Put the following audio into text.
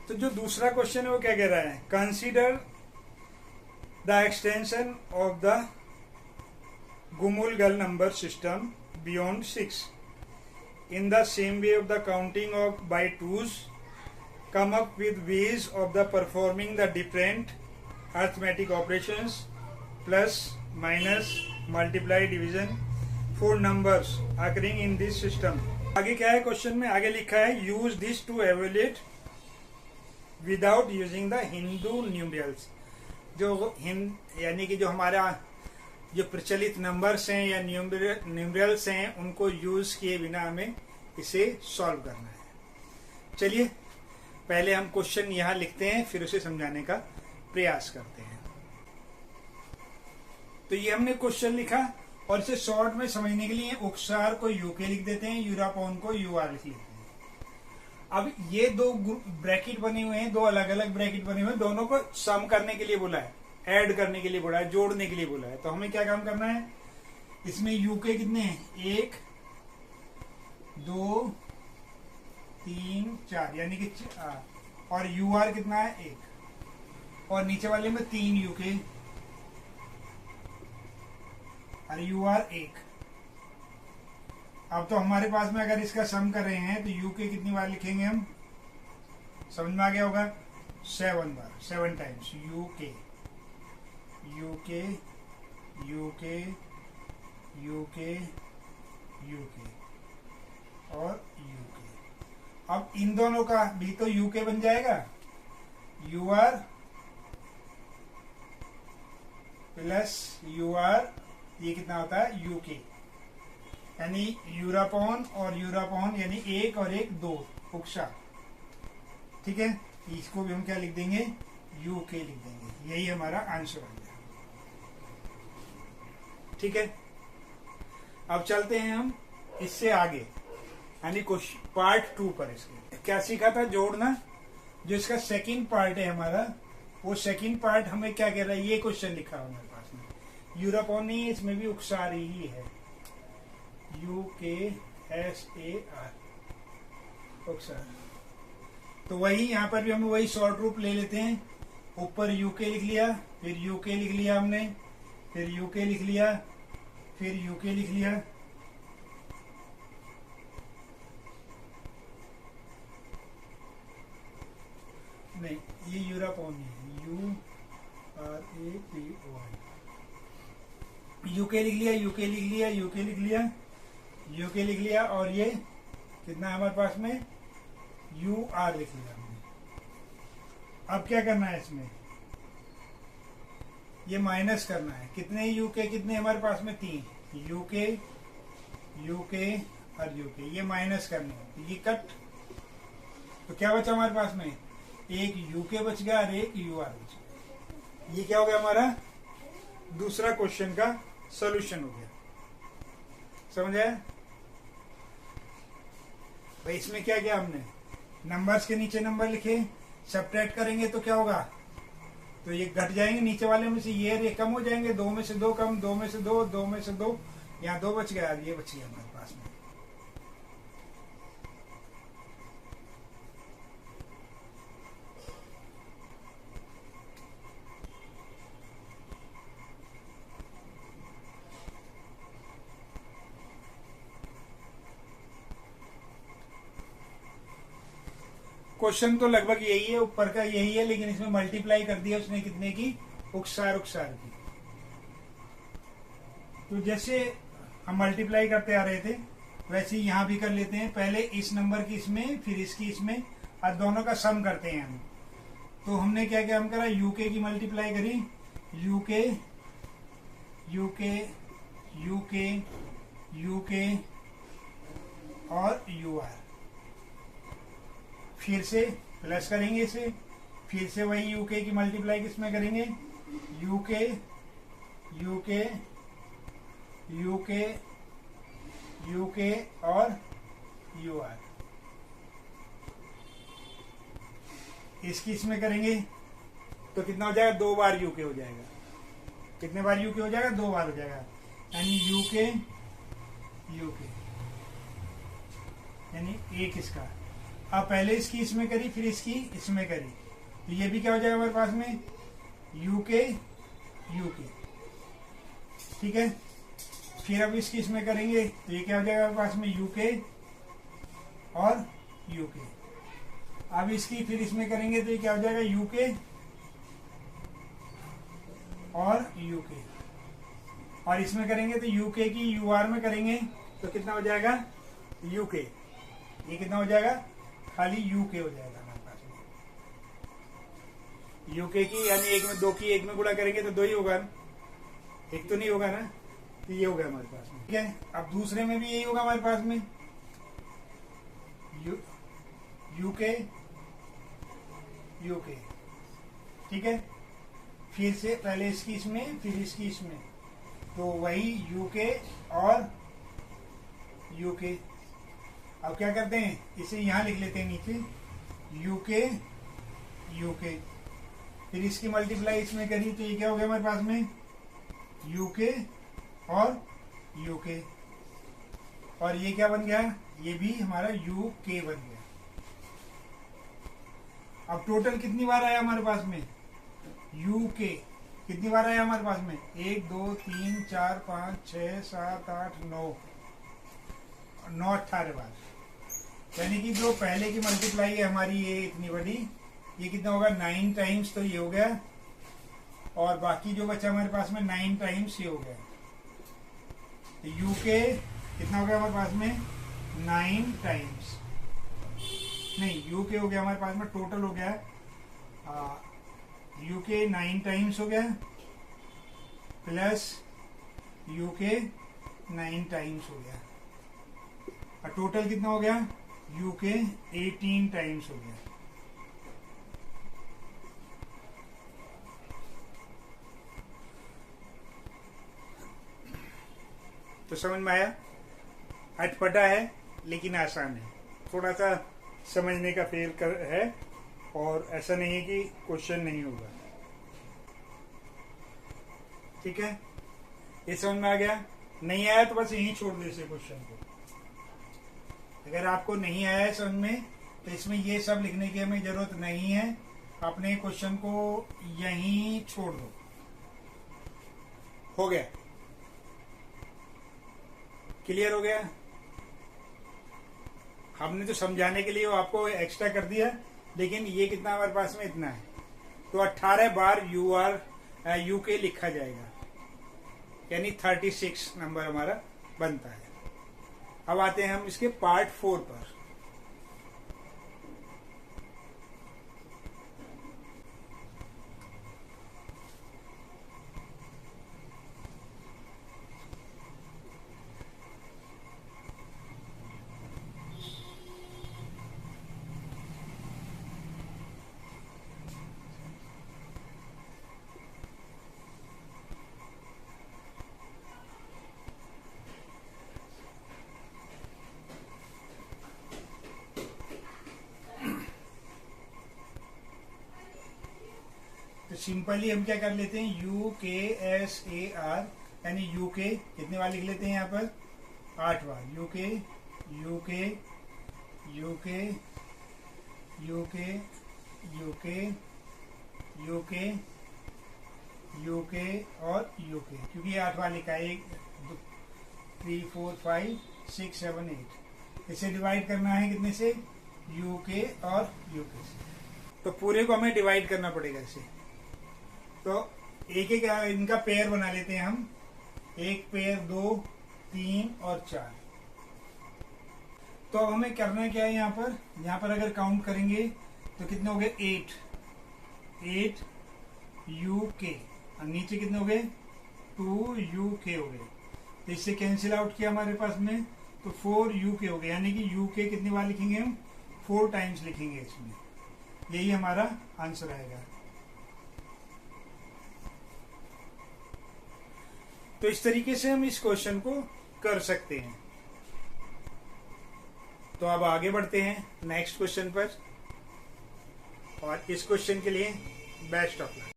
तो जो दूसरा क्वेश्चन है वो क्या कह रहा है, consider the extension of the Gumulgal number system beyond 6. In the same way of the counting of by twos, come up with ways of the performing the different arithmetic operations plus, minus, multiply, division for numbers occurring in this system. आगे क्या है question में, आगे लिखा है use this to evaluate without using the Hindu numerals. जो यानी कि जो हमारा जो प्रचलित नंबर्स हैं या न्यूमरल्स हैं उनको यूज किए बिना हमें इसे सॉल्व करना है। चलिए पहले हम क्वेश्चन यहाँ लिखते हैं, फिर उसे समझाने का प्रयास करते हैं। तो ये हमने क्वेश्चन लिखा और इसे शॉर्ट में समझने के लिए उकसार को यूके लिख देते हैं, यूरापॉन को यूआर लिख लेते हैं। अब ये दो ब्रैकेट बने हुए हैं, दो अलग अलग ब्रैकेट बने हुए हैं, दोनों को सम करने के लिए बोला है, ऐड करने के लिए बोला है, जोड़ने के लिए बोला है। तो हमें क्या काम करना है, इसमें यूके कितने हैं, 1 2 3 4 यानी कि और यूआर कितना है 1 और नीचे वाले में 3 यूके और यूआर 1। अब तो हमारे पास में अगर इसका सम कर रहे हैं तो यूके कितनी बार लिखेंगे हम, समझ में आ गया होगा, 7 बार, 7 times UK UK UK UK UK और यूके। अब इन दोनों का भी तो यूके बन जाएगा, यूआर प्लस यूआर, ये कितना होता है यूके, यानी यूरापॉन और यूरापॉन यानी 1 और 1 2 उक्सा। ठीक है, इसको भी हम क्या लिख देंगे, यूके लिख देंगे। यही हमारा आंसर हो गया। ठीक है, अब चलते हैं हम इससे आगे, यानी क्वेश्चन पार्ट 2 पर। इसके क्या सीखा था, जोड़ना। जो इसका सेकंड पार्ट है हमारा, वो सेकंड पार्ट हमें क्या कह रहा है, ये क्वेश्चन लिखा है हमारे पास में, यूरापॉन नहीं, इसमें भी उकसार ही है, UKSAR उकसार। तो वही यहाँ पर भी हम वही शॉर्ट रूप ले लेते हैं, ऊपर यूके लिख लिया, फिर यूके लिख लिया हमने, फिर यूके लिख लिया, फिर यूके लिख लिया, नहीं ये यूरापॉन है, URAPON, यूके लिख लिया, यूके लिख लिया, यूके लिख लिया, यूके लिख लिया, और ये कितना है हमारे पास में, UR लिख लिया हमने। अब क्या करना है, इसमें ये माइनस करना है, कितने यूके कितने हमारे पास में, 3 यूके यूके और यूके, ये माइनस करने हैं, ये कट। तो क्या बचा हमारे पास में, 1 यूके बच गया और 1 यूआर बच गया। ये क्या हो गया, हमारा दूसरा क्वेश्चन का सॉल्यूशन हो गया। समझ आया भाई। इसमें क्या किया हमने, नंबर्स के नीचे नंबर लिखे, सब्ट्रैक्ट करेंगे तो क्या होगा, तो ये घट जाएंगे, नीचे वाले में से ये कम हो जाएंगे, 2 में से 2 कम, 2 में से 2, 2 में से 2, यहाँ 2 बच गया, ये बच गया हमारे पास में। क्वेश्चन तो लगभग यही है, ऊपर का यही है, लेकिन इसमें मल्टीप्लाई कर दिया उसने कितने की, उकसार की। तो जैसे हम मल्टीप्लाई करते आ रहे थे वैसे ही यहाँ भी कर लेते हैं, पहले इस नंबर की इसमें, फिर इसकी इसमें, और दोनों का सम करते हैं हम। तो हमने क्या क्या हम करा, यूके की मल्टीप्लाई करी, यूके यूके यूके यूके और यूआर, फिर से प्लस करेंगे इसे, फिर से वही यूके की मल्टीप्लाई किसमें करेंगे, यूके यूके यूके यूके और यूआर, इसकी इसमें करेंगे तो कितना हो जाएगा, 2 बार यूके हो जाएगा। कितने बार यूके हो जाएगा, 2 बार हो जाएगा, यानी यूके यूके, यानी एक इसका, अब पहले इसकी इसमें करी, फिर इसकी इसमें करी, तो ये भी क्या हो जाएगा हमारे पास में, यूके यूके, ठीक है। फिर अब इसकी इसमें करेंगे तो ये क्या हो जाएगा हमारे पास में, यूके और यूके। अब इसकी फिर इसमें करेंगे तो ये क्या हो जाएगा, यूके और यूके। और इसमें करेंगे तो यूके की यूआर में करेंगे तो कितना हो जाएगा, यूके। ये कितना हो जाएगा, खाली यूके हो जाएगा हमारे पास में। यूके की यानी एक में दो की एक में गुणा करेंगे तो दो ही होगा, एक तो नहीं होगा ना, तो ये हो गया हमारे पास में, ठीक है। अब दूसरे में भी यही होगा हमारे पास में, यूके यूके, ठीक है। फिर से पहले इसकी इसमें फिर इसकी इसमें, तो वही यूके और यूके। अब क्या करते हैं, इसे यहां लिख लेते हैं नीचे, यूके यूके। फिर इसकी मल्टीप्लाई इसमें करी तो ये क्या हो गया हमारे पास में, यूके और यूके। और ये क्या बन गया, ये भी हमारा यूके बन गया। अब टोटल कितनी बार आया हमारे पास में, यूके कितनी बार आया हमारे पास में, 1 2 3 4 5 6 7 8 9 18 बार। यानी कि जो पहले की मल्टीप्लाई है हमारी ये इतनी बड़ी, ये कितना होगा 9 टाइम्स, तो ये हो गया। और बाकी जो बचा हमारे पास में 9 टाइम्स ये हो गया। तो यूके कितना हो गया हमारे पास में, 9 टाइम्स, नहीं यूके हो गया हमारे पास में, टोटल हो गया यूके 9 टाइम्स हो गया, प्लस यूके 9 टाइम्स हो गया, और टोटल कितना हो गया, यूके 18 टाइम्स हो गया। तो समझ में आया, अटपटा है लेकिन आसान है, थोड़ा सा समझने का फेर कर है, और ऐसा नहीं है कि क्वेश्चन नहीं होगा, ठीक है। ये समझ में आ गया, नहीं आया तो बस यहीं छोड़ दे इसे क्वेश्चन को। अगर आपको नहीं आया है समझ में तो इसमें ये सब लिखने की हमें जरूरत नहीं है, अपने क्वेश्चन को यहीं छोड़ दो, हो गया, क्लियर हो गया। हमने तो समझाने के लिए वो आपको एक्स्ट्रा कर दिया, लेकिन ये कितना हमारे पास में इतना है, तो 18 बार यूके लिखा जाएगा, यानी 36 नंबर हमारा बनता है। अब आते हैं हम इसके पार्ट 4 पर। तो सिंपली हम क्या कर लेते हैं, UKSAR यानी यूके कितने बार लिख लेते हैं यहाँ पर, 8 बार, UK UK UK UK UK UK UK और यूके, क्योंकि ये 8 बार लिखा है, 1 2 3 4 5 6 7 8। इसे डिवाइड करना है कितने से, यूके और यूके से, तो पूरे को हमें डिवाइड करना पड़ेगा इसे। तो एक एक इनका पेयर बना लेते हैं हम, 1 पेयर 2 3 और 4। तो हमें करना क्या है, यहाँ पर अगर काउंट करेंगे तो कितने हो गए, 8 यूके, और नीचे कितने हो गए, 2 यूके हो गए। तो इससे कैंसिल आउट किया हमारे पास में, तो 4 यूके हो गए, यानी कि यूके कितनी बार लिखेंगे हम, 4 टाइम्स लिखेंगे इसमें, यही हमारा आंसर आएगा। तो इस तरीके से हम इस क्वेश्चन को कर सकते हैं। तो अब आगे बढ़ते हैं नेक्स्ट क्वेश्चन पर, और इस क्वेश्चन के लिए बेस्ट ऑफ लक।